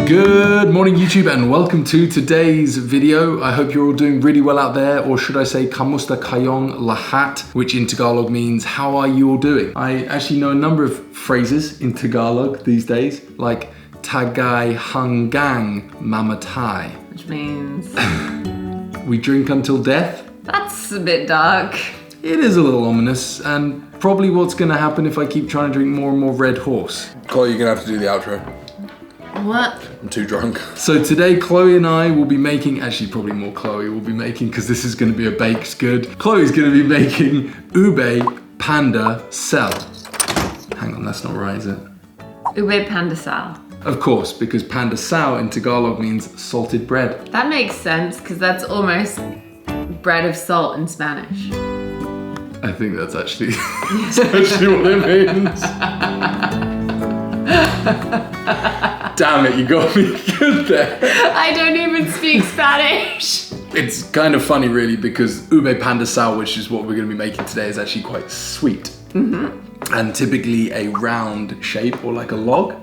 Good morning YouTube and welcome to today's video. I hope you're all doing really well out there, or should I say kamusta kayong lahat, which in Tagalog means how are you all doing? I actually know a number of phrases in Tagalog these days, like tagay hanggang mamatay, which means we drink until death. That's a bit dark. It is a little ominous, and probably what's gonna happen if I keep trying to drink more and more Red Horse. Chloe, you're gonna have to do the outro. What? I'm too drunk. So today Chloe and I will be making, actually probably more Chloe will be making because this is going to be a baked good. Chloe's going to be making Ube Pandesal. Hang on, that's not right, is it? Ube Pandesal. Of course, because Pandesal in Tagalog means salted bread. That makes sense because that's almost bread of salt in Spanish. I think that's actually, that's actually what it means. Damn it, you got me good there. I don't even speak Spanish. It's kind of funny really because Ube Pandesal, which is what we're going to be making today, is actually quite sweet. Mm-hmm. And typically a round shape or like a log.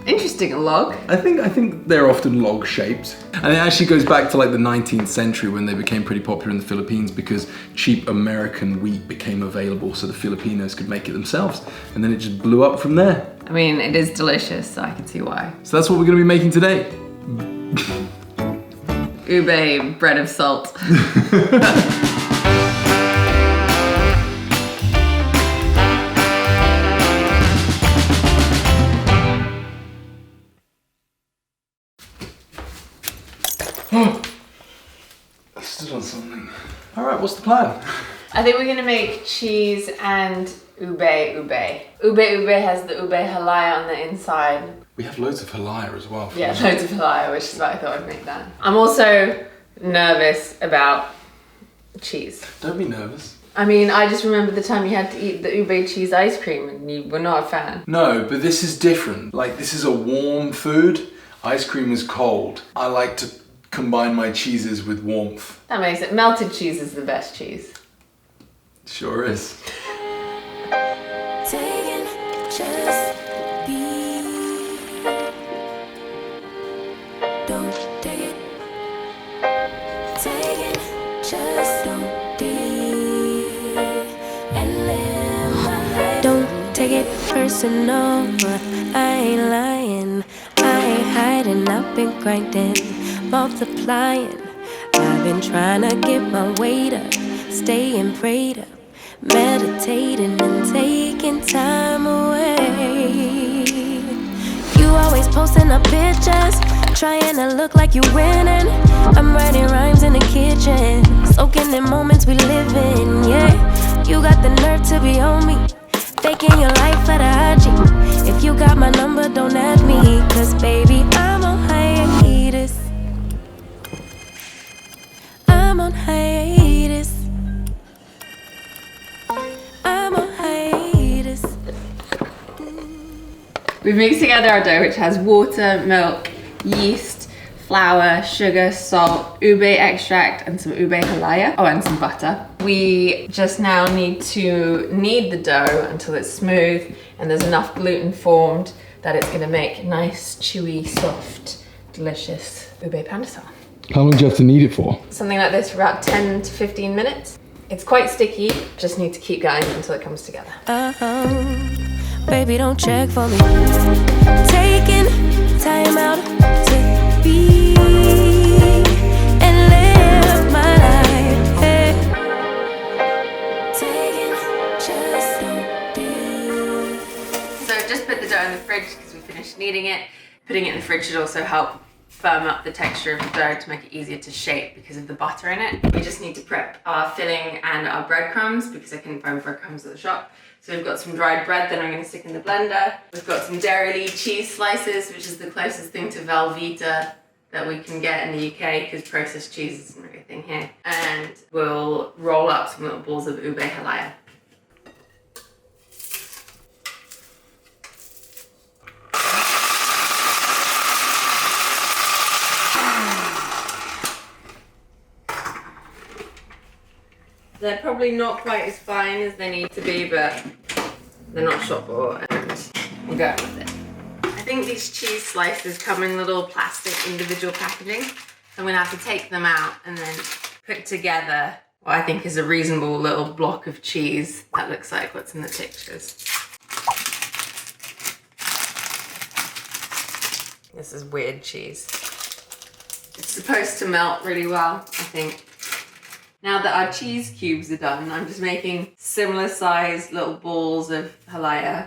Interesting, a log. I think they're often log shaped. And it actually goes back to like the 19th century when they became pretty popular in the Philippines because cheap American wheat became available so the Filipinos could make it themselves. And then it just blew up from there. I mean, it is delicious, so I can see why. So that's what we're going to be making today. Ube bread of salt. I stood on something. All right, what's the plan? I think we're gonna make cheese and ube. Ube has the ube halaya on the inside. We have loads of halaya as well. Yeah, loads of halaya, which is why I thought I'd make that. I'm also nervous about cheese. Don't be nervous. I mean, I just remember the time you had to eat the ube cheese ice cream and you were not a fan. No, but this is different. Like, this is a warm food. Ice cream is cold. I like to combine my cheeses with warmth. That makes it. Melted cheese is the best cheese. Sure is. Take it personal, but I ain't lying. I ain't hiding, I've been grinding, multiplying. I've been trying to get my weight up, staying prayed up, meditating and taking time away. You always posting up pictures, trying to look like you winning. I'm writing rhymes in the kitchen, soaking in moments we live in, yeah. You got the nerve to be on me, faking your life for the IG. If you got my number, don't add me, cause baby, I'm on hiatus. I'm on hiatus. I'm on hiatus. We've mixed together our dough, which has water, milk, yeast, flour, sugar, salt, ube extract, and some ube halaya. Oh, and some butter. We just now need to knead the dough until it's smooth and there's enough gluten formed that it's gonna make nice, chewy, soft, delicious ube pandesal. How long do you have to knead it for? Something like this for about 10 to 15 minutes. It's quite sticky, just need to keep going until it comes together. Baby, don't check for me. Taking time out to be and live my life. Hey. Taking just don't be. So I've just put the dough in the fridge because we finished kneading it. Putting it in the fridge should also help firm up the texture of the dough to make it easier to shape because of the butter in it. We just need to prep our filling and our breadcrumbs because I couldn't find breadcrumbs at the shop. So we've got some dried bread that I'm going to stick in the blender. We've got some Dairy cheese slices, which is the closest thing to Velveeta that we can get in the UK because processed cheese isn't really a thing here. And we'll roll up some little balls of ube halaya. They're probably not quite as fine as they need to be, but they're not shop bought, and we'll go with it. I think these cheese slices come in little plastic individual packaging. So I'm gonna have to take them out and then put together what I think is a reasonable little block of cheese that looks like what's in the pictures. This is weird cheese. It's supposed to melt really well, I think. Now that our cheese cubes are done, I'm just making similar sized little balls of halaya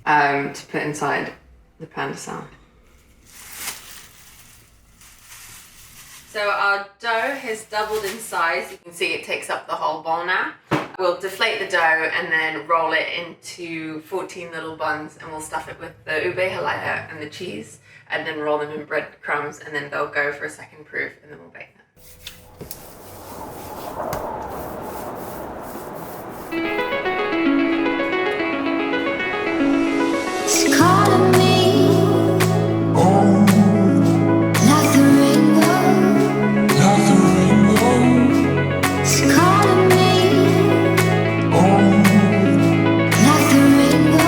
to put inside the pandesal. So our dough has doubled in size. You can see it takes up the whole bowl now. We'll deflate the dough and then roll it into 14 little buns, and we'll stuff it with the ube halaya and the cheese, and then roll them in breadcrumbs, and then they'll go for a second proof, and then we'll bake them. It's calling me, like the rainbow, It's calling me, like the rainbow,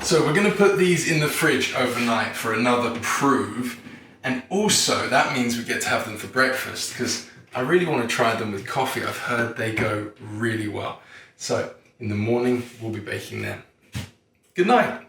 So we're gonna put these in the fridge overnight for another prove. And also that means we get to have them for breakfast, because I really want to try them with coffee. I've heard they go really well. So in the morning, we'll be baking them. Good night.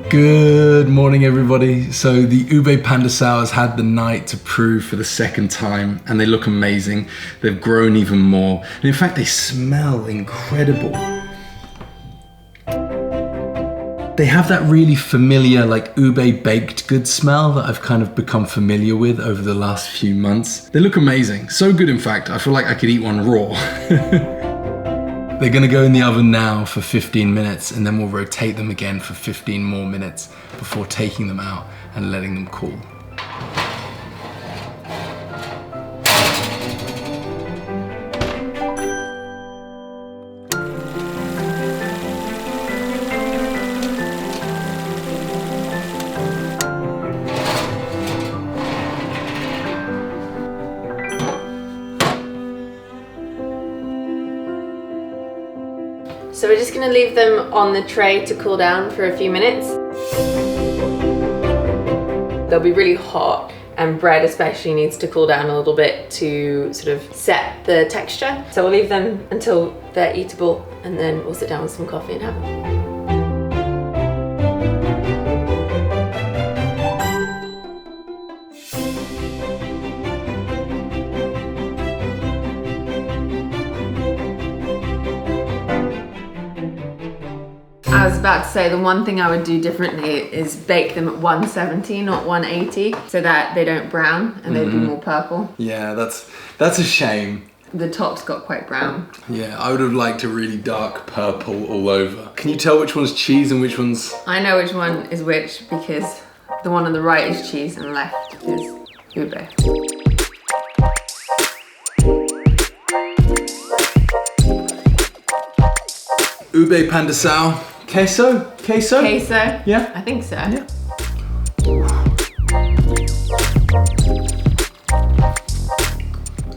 Good morning, everybody. So the Ube Pandesal has had the night to prove for the second time, and they look amazing. They've grown even more. And in fact, they smell incredible. They have that really familiar, like ube baked good smell that I've kind of become familiar with over the last few months. They look amazing. So good, in fact, I feel like I could eat one raw. They're gonna go in the oven now for 15 minutes, and then we'll rotate them again for 15 more minutes before taking them out and letting them cool. So we're just gonna leave them on the tray to cool down for a few minutes. They'll be really hot, and bread especially needs to cool down a little bit to sort of set the texture. So we'll leave them until they're eatable, and then we'll sit down with some coffee and have them. I was about to say, the one thing I would do differently is bake them at 170, not 180, so that they don't brown and they'd be more purple. Yeah, that's a shame. The top's got quite brown. Yeah, I would have liked a really dark purple all over. Can you tell which one's cheese and which one's... I know which one is which, because the one on the right is cheese and the left is ube. Ube Pandesal. Queso? Queso? Queso? Yeah? I think so. Yeah.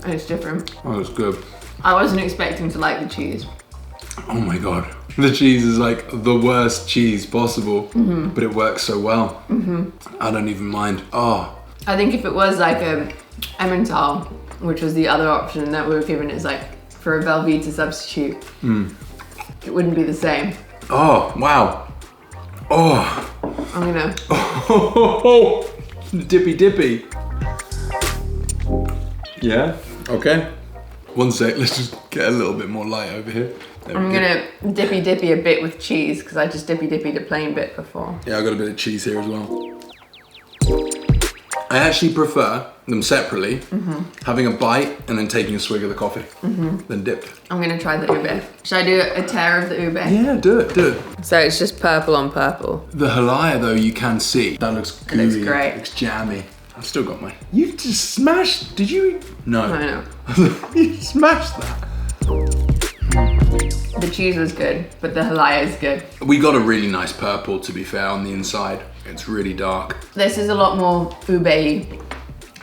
And it's different. Oh, it's good. I wasn't expecting to like the cheese. Oh my God. The cheese is like the worst cheese possible, but it works so well. I don't even mind. Oh. I think if it was like a Emmental, which was the other option that we were given as like for a Velveeta substitute, it wouldn't be the same. Oh, wow. Oh. I'm gonna... Oh, dippy dippy. Yeah, okay. One sec, let's just get a little bit more light over here. I'm gonna dippy dippy a bit with cheese, because I just dippy dippy'd a plain bit before. Yeah, I got a bit of cheese here as well. I actually prefer, them separately, having a bite, and then taking a swig of the coffee. Then dip. I'm gonna try the ube. Should I do a tear of the ube? Yeah, do it. So it's just purple on purple. The halaya though, you can see. That looks gooey. It looks great. Looks jammy. I've still got mine. You just smashed, did you? No. I know. You smashed that. The cheese was good, but the halaya is good. We got a really nice purple, to be fair, on the inside. It's really dark. This is a lot more ube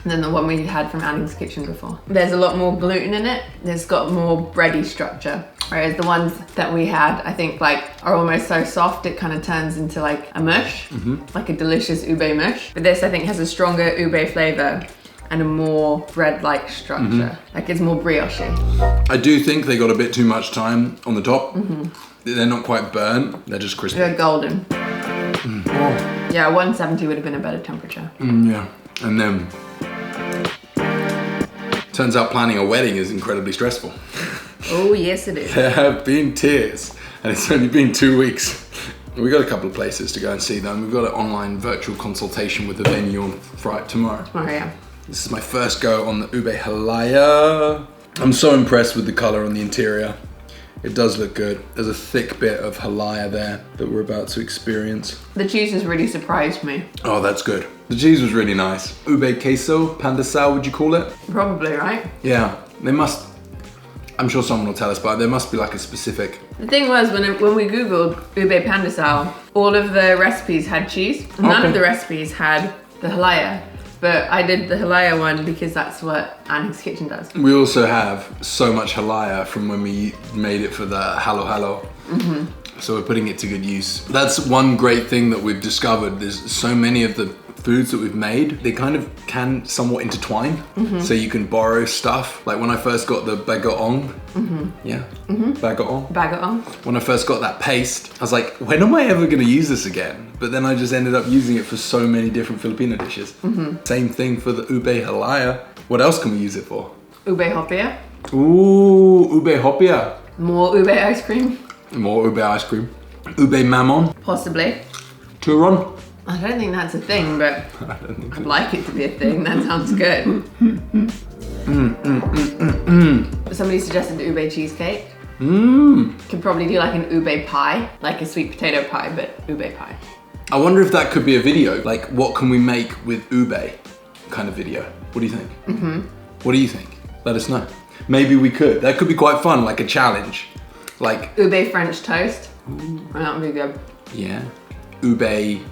than the one we had from Anning's Kitchen before. There's a lot more gluten in it. It's got more bready structure. Whereas the ones that we had, I think like are almost so soft, it kind of turns into like a mush, like a delicious ube mush. But this I think has a stronger ube flavor and a more bread-like structure. Like it's more brioche. I do think they got a bit too much time on the top. They're not quite burnt, they're just crispy. They're golden. Oh. Yeah, 170 would have been a better temperature. Yeah, and then turns out planning a wedding is incredibly stressful. Oh yes it is. There have been tears, and it's only been 2 weeks. We got a couple of places to go and see them. We've got an online virtual consultation with the venue on Friday tomorrow. Oh yeah. This is my first go on the Ube Halaya. I'm so impressed with the color on the interior. It does look good. There's a thick bit of halaya there that we're about to experience. The cheese has really surprised me. Oh, that's good. The cheese was really nice. Ube queso, pandesal, would you call it? Probably, right? Yeah, they must, I'm sure someone will tell us, but there must be like a specific. The thing was, when we Googled Ube Pandesal, all of the recipes had cheese. None of the recipes had the halaya. But I did the halaya one because that's what Anning's Kitchen does. We also have so much halaya from when we made it for the halo halo. So we're putting it to good use. That's one great thing that we've discovered. There's so many of the foods that we've made, they kind of can somewhat intertwine. So you can borrow stuff. Like when I first got the bagoong, bagoong. Bagoong. When I first got that paste, I was like, when am I ever gonna use this again? But then I just ended up using it for so many different Filipino dishes. Same thing for the ube halaya. What else can we use it for? Ube hopia. Ooh, ube hopia. More ube ice cream. More ube ice cream. Ube mamon. Possibly. Turon. I don't think that's a thing, but I'd like it to be a thing. That sounds good. Somebody suggested ube cheesecake. Could probably do like an ube pie, like a sweet potato pie, but ube pie. I wonder if that could be a video, like what can we make with ube kind of video. What do you think? What do you think? Let us know. Maybe we could. That could be quite fun, like a challenge. Like ube French toast. That would be good. Yeah. Ube.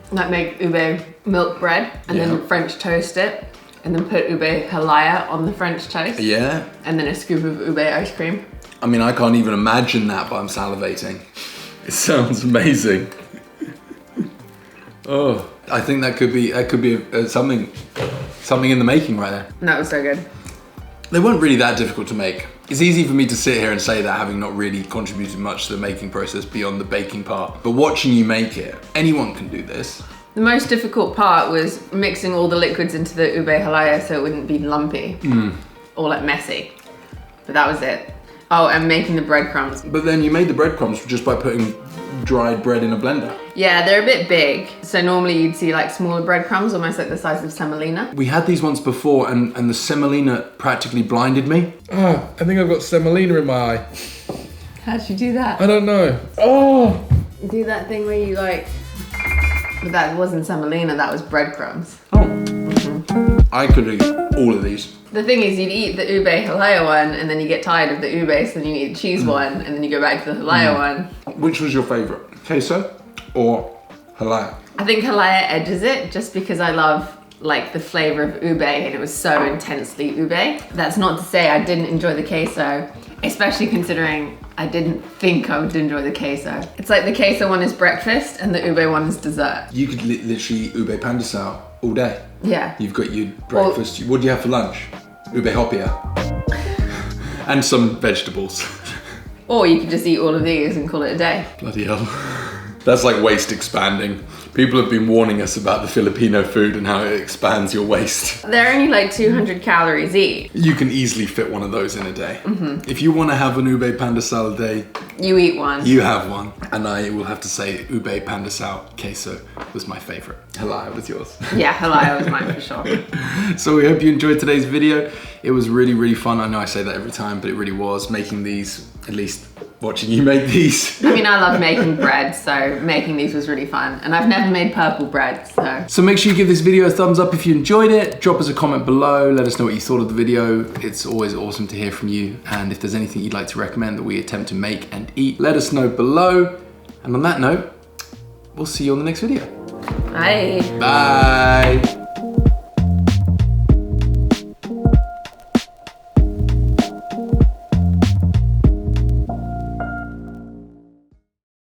Like make ube milk bread and then French toast it and then put ube halaya on the French toast. Yeah. And then a scoop of ube ice cream. I mean, I can't even imagine that, but I'm salivating. It sounds amazing. Oh, I think that could be something in the making right there. That was so good. They weren't really that difficult to make. It's easy for me to sit here and say that having not really contributed much to the making process beyond the baking part. But watching you make it, anyone can do this. The most difficult part was mixing all the liquids into the ube halaya so it wouldn't be lumpy or like messy. But that was it. Oh, and making the breadcrumbs. But then you made the breadcrumbs just by putting dried bread in a blender. Yeah, they're a bit big. So normally you'd see like smaller breadcrumbs, almost like the size of semolina. We had these once before and the semolina practically blinded me. Oh, I think I've got semolina in my eye. How'd you do that? I don't know. Oh! Do that thing where you like... But that wasn't semolina, that was breadcrumbs. Oh. I could eat all of these. The thing is, you'd eat the ube halaya one, and then you get tired of the ube, so then you eat the cheese one, and then you go back to the halaya one. Which was your favorite? Queso or halaya? I think halaya edges it, just because I love like the flavor of ube, and it was so intensely ube. That's not to say I didn't enjoy the queso, especially considering I didn't think I would enjoy the queso. It's like the queso one is breakfast, and the ube one is dessert. You could literally eat ube pandesal all day. Yeah. You've got your breakfast. What do you have for lunch? Ube hopia. And some vegetables. Or you could just eat all of these and call it a day. Bloody hell. That's like waist expanding. People have been warning us about the Filipino food and how it expands your waist. They're only like 200 calories each. You can easily fit one of those in a day. If you want to have an Ube Pandesal a day, You eat one. you have one. And I will have to say Ube Pandesal queso was my favorite. Halaya was yours. Yeah, halaya was mine for sure. So we hope you enjoyed today's video. It was really, really fun. I know I say that every time, but it really was. Making these, at least watching you make these. I mean, I love making bread, so making these was really fun. And I've never made purple bread, so. So make sure you give this video a thumbs up if you enjoyed it. Drop us a comment below. Let us know what you thought of the video. It's always awesome to hear from you. And if there's anything you'd like to recommend that we attempt to make and eat, let us know below. And on that note, we'll see you on the next video. Bye. Bye.